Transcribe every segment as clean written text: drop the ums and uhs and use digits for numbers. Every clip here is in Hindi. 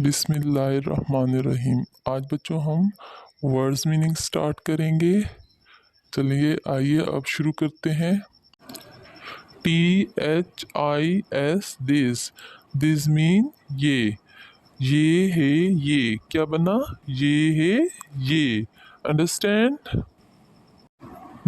बिस्मिल्लाहिर्रहमानिर्रहीम। आज बच्चों हम वर्ड्स मीनिंग स्टार्ट करेंगे। चलिए आइए अब शुरू करते हैं। THIS दिस, दिस मीन ये है ये, क्या बना ये है ये, अंडरस्टैंड।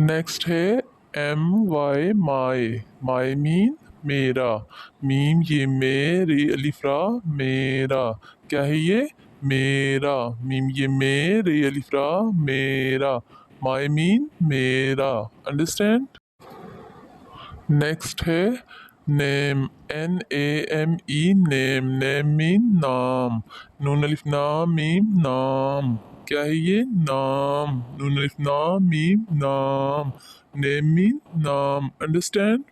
नेक्स्ट है MY माई, माई मीन मेरा, मीम ये मेरे अलिफ्रा मेरा, क्या है ये मेरा, मीम ये मेरे अलिफ्रा मेरा, माई मीन मेरा, अंडरस्टैंड। नेक्स्ट है name, NAME name, name mean नाम, नून अलिफ नाम मीम नाम, क्या है ये नाम, नून अलिफ नाम मीम नाम, नेम मीन नाम, अंडरस्टैंड।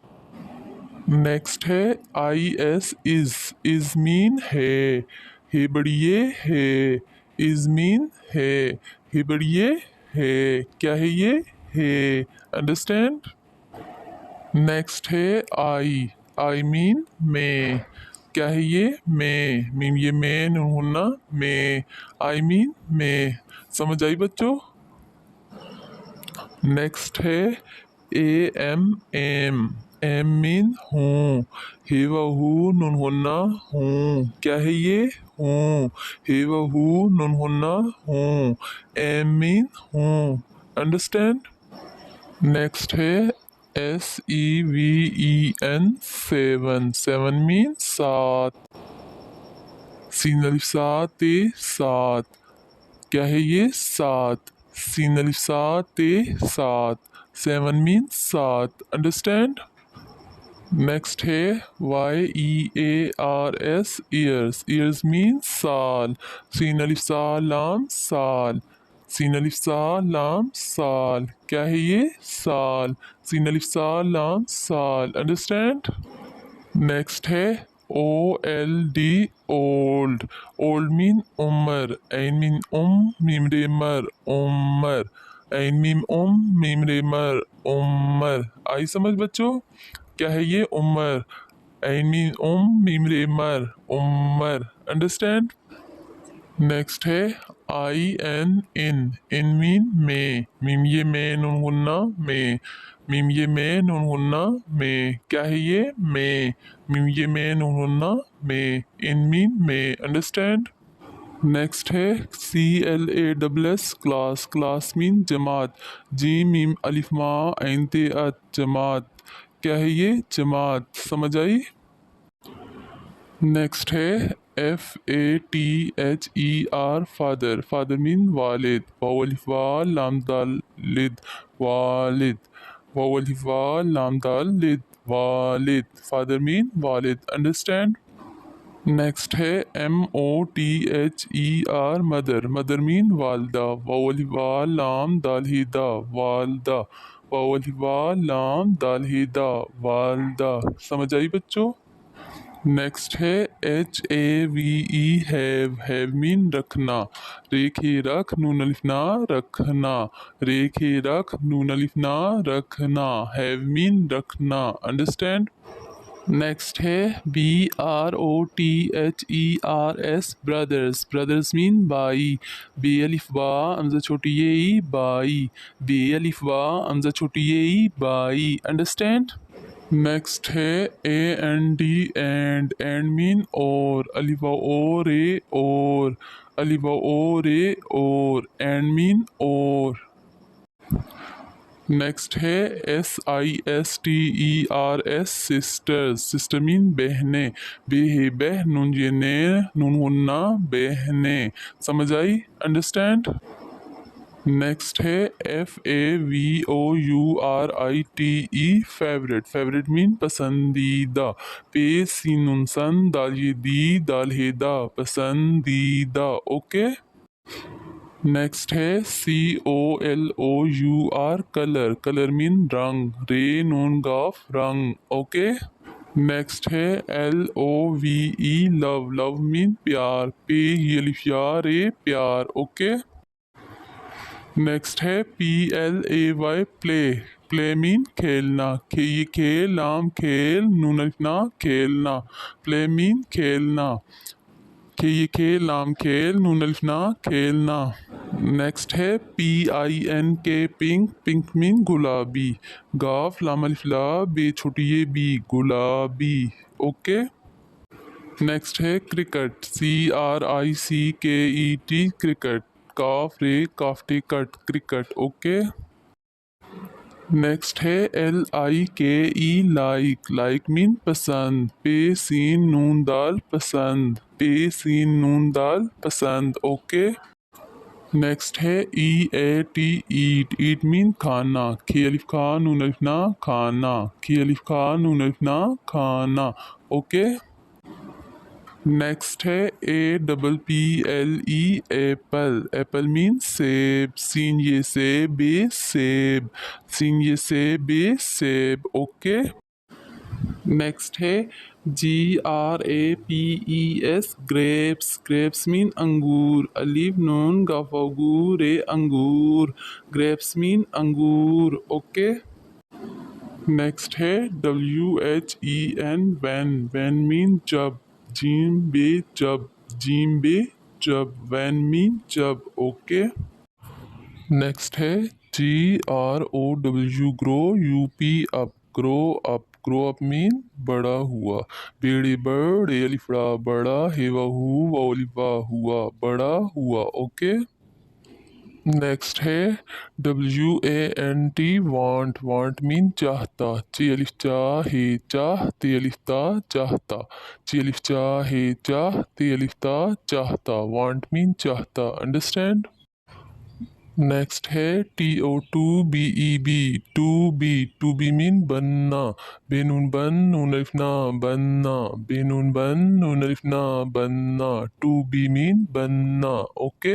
नेक्स्ट है IS इज मीन है बड़िए है, इज मीन है बड़िए है, क्या है ये है, अंडरस्टैंड। नेक्स्ट है आई मीन मैं, क्या है ये मैं, मीम ये मैं नूना मैं, आई मीन मैं, समझ आई बच्चों। नेक्स्ट है एम मीन हूँ, हे वहू नून होना हूँ, क्या है ये हूँ, हे वहू नून होना हूँ, एम मीन हूँ, अंडरस्टैंड। नेक्स्ट है SEVEN सेवन, सेवन मीन सात, सीन अलिफ सात सात, क्या है ये सात, सीन अलिफ सात सात, सेवन मीन सात, अंडरस्टैंड। नेक्स्ट है YEARS ईयर्स, ईयर्स मीन साल, सीन अलिफ साल लाम साल, सीन अलिफ साल लाम साल, क्या है ये साल, सीन अलिफ साल लाम साल, अंडरस्टैंड। नेक्स्ट है OLD ओल्ड, ओल्ड मीन उम्र, ऐन मीन मीम रे मर उम्र, ऐन मीम मीम रे मर उम्र, आई समझ बच्चों, क्या है ये उम्र, ऐन मीन मीम रे मर उम्र, अंडरस्टैंड। नेक्स्ट है इन मीन में, मीम ये में नून गुन्ना में, मीम ये में नून गुन्ना में, क्या है ये में, मीम ये में नून गुन्ना में, इन मीन में, अंडरस्टैंड। नेक्स्ट है CLASS क्लास, क्लास मीन जमात, जी मीम अलिफ मा ऐन ते अत जमात, क्या है ये जमात, समझ आई। नेक्स्ट है FATHER फादर, फादर मीन वालिद, वाव अलिफ वाल लाम दाल लिद वालिद, वाव अलिफ वाल लाम दाल लिद वालिद, फादर मीन वालिद, अंडरस्टैंड। नेक्स्ट है MOTHER मदर, मदर मीन वालदा, वाव अलिफ वाल लाम दाल हिदा वालदा, वाव अलिफ वाल लाम दाल हिदा वालदा, समझ आई बच्चों। नेक्स्ट है HAVE हैव मीन रखना, रेखे रख नून अलिफ ना रखना, रेखे रख नून अलिफ ना रखना, हैव मीन रखना, अंडरस्टैंड। नेक्स्ट है BROTHERS ब्रदर्स, ब्रदर्स मीन बाई, बे अलिफ बा अमजा छोटी ये बाई, बे अलिफ बा अमजा छोटी ये बाई, अंडरस्टैंड। नेक्स्ट है AND एंड मीन और, अलिफा ओ रे और, अलिफा ओ रे और, एंड मीन और। नेक्स्ट है SISTERS सिस्टर्स, सिस्टर मीन बहने, बे है बह नून ये ने नून हुन्ना बहने, समझ आई, अंडरस्टैंड। नेक्स्ट है FAVOURITE फेवरेट, फेवरेट मीन पसंदीदा, पे सीनुन सन दाल ये दी दाल हे दा, पसंदीदा, ओके। नेक्स्ट है COLOUR कलर, कलर मीन रंग, रे नून गाफ रंग, ओके। नेक्स्ट है LOVE लव, लव मीन प्यार, पे ये लिफिया रे प्यार, ओके। नेक्स्ट है PLAY प्ले, प्ले मीन खेलना, ये खेल नाम खेल नून अलिफ ना खेलना, प्ले मीन खेलना, खे ये खेल लाम खेल नून अलिफ ना खेलना। नेक्स्ट है PINK पिंक, पिंक मीन गुलाबी। गाफ लाम अलिफ ला बे छोटी ये बी गुलाबी। ओके। नेक्स्ट है क्रिकेट CRICKET क्रिकेट। काफ रे काफ्टे कट क्रिकेट। ओके। नेक्स्ट है LIKE लाइक, लाइक मीन पसंद। पे सीन नून दाल पसंद, पे सीन नून दाल पसंद। ओके। नेक्स्ट है EAT ईट, ईट मीन खाना। खे अलिफ खा नून अलिफ ना खाना, खे अलिफ खा नून अलिफ ना खाना। ओके। नेक्स्ट है APPLE एप्पल, एप्पल मीन सेब। सीन ये से बे सेब, सीन ये से बे सेब। ओके। नेक्स्ट है GRAPES ग्रेप्स, ग्रेप्स मीन अंगूर। अलीफ नून गफगू रे अंगूर, ग्रेप्स मीन अंगूर। ओके। नेक्स्ट है WHEN वैन, वैन मीन जब। जीम बे जब, जीम बे जब, वैन मीन जब। ओके। नेक्स्ट है GROW grow, UP up, grow up, grow up mean बड़ा हुआ। बेड़े बड़े अलिफड़ा बड़ा, हेवा हु अलिफा हुआ बड़ा हुआ। ओके। नेक्स्ट है WANT वांट, वांट मीन चाहता। ची अलिफ चाह हे चाह, ते अलिफ ता चाहता, ची अलिफ चाह हे चाह, ते अलिफ ता चाहता। वांट मीन चाहता। अंडरस्टैंड। नेक्स्ट है TO2BEB to be, to be mean बनना। बेनून बन नून अलिफ ना बनना, बेनून बन नून अलिफ ना बनना। टू बी मीन बनना। ओके।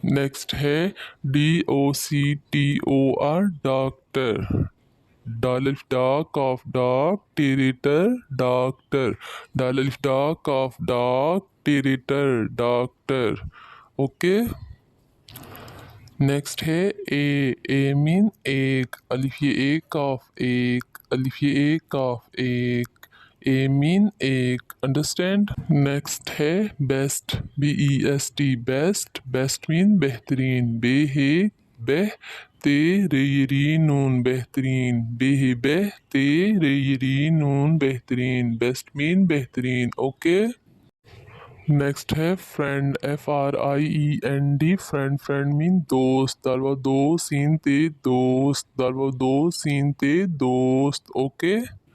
नेक्स्ट है DOCTOR डॉक्टर। डाल अलिफ डा काफ डॉग टेरेटर डॉक्टर, डाल अलिफ डा काफ डॉग टेरेटर डॉक्टर। ओके। नेक्स्ट है ए मीन एक, अलिफ ये एक काफ एक, अलिफ ये एक काफ एक। ए मीन एक। अंडरस्टैंड। नेक्स्ट है best BEST best, best mean बेहतरीन। बे हे बेह ते रे ये री नून बेहतरीन, बे हे बेह ते रे ये री नून बेहतरीन। बेस्ट मीन बेहतरीन। ओके। नेक्स्ट है friend FRIEND friend, friend mean दोस्त। दालवा दो सीन ते दोस्त, दालवा दो सीन ते दोस्त। ओके।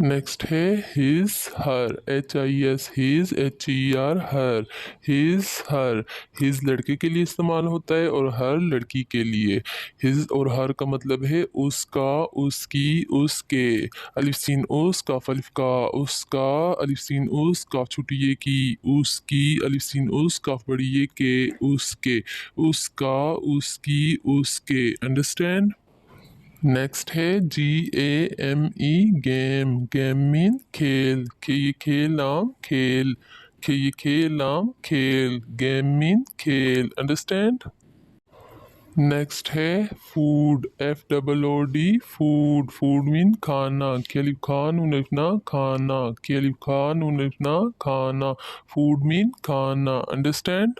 नेक्स्ट है his her HIS, his HER हर, हिज हर। हिज लड़के के लिए इस्तेमाल होता है और हर लड़की के लिए। हिज और हर का मतलब है उसका, उसकी, उसके। अलिफ सीन उस काफ अलिफ का उसका, अलिफ सीन उस काफ छोटी ये की उसकी, अलिफ सीन उस काफ बड़ी ये के उसके, उसका, उसकी, उसके। अंडरस्टैंड। नेक्स्ट है GAME गेम, गेम मीन खेल। खे ये खेल नाम खेल, खे ये खेल नाम खेल। गेम मीन खेल। अंडरस्टैंड। नेक्स्ट है food FOOD food, food mean खाना। खे अलिफ खान नून अलिफ ना खाना, खे अलिफ खान नून अलिफ ना खाना। फूड मीन खाना। अंडरस्टैंड।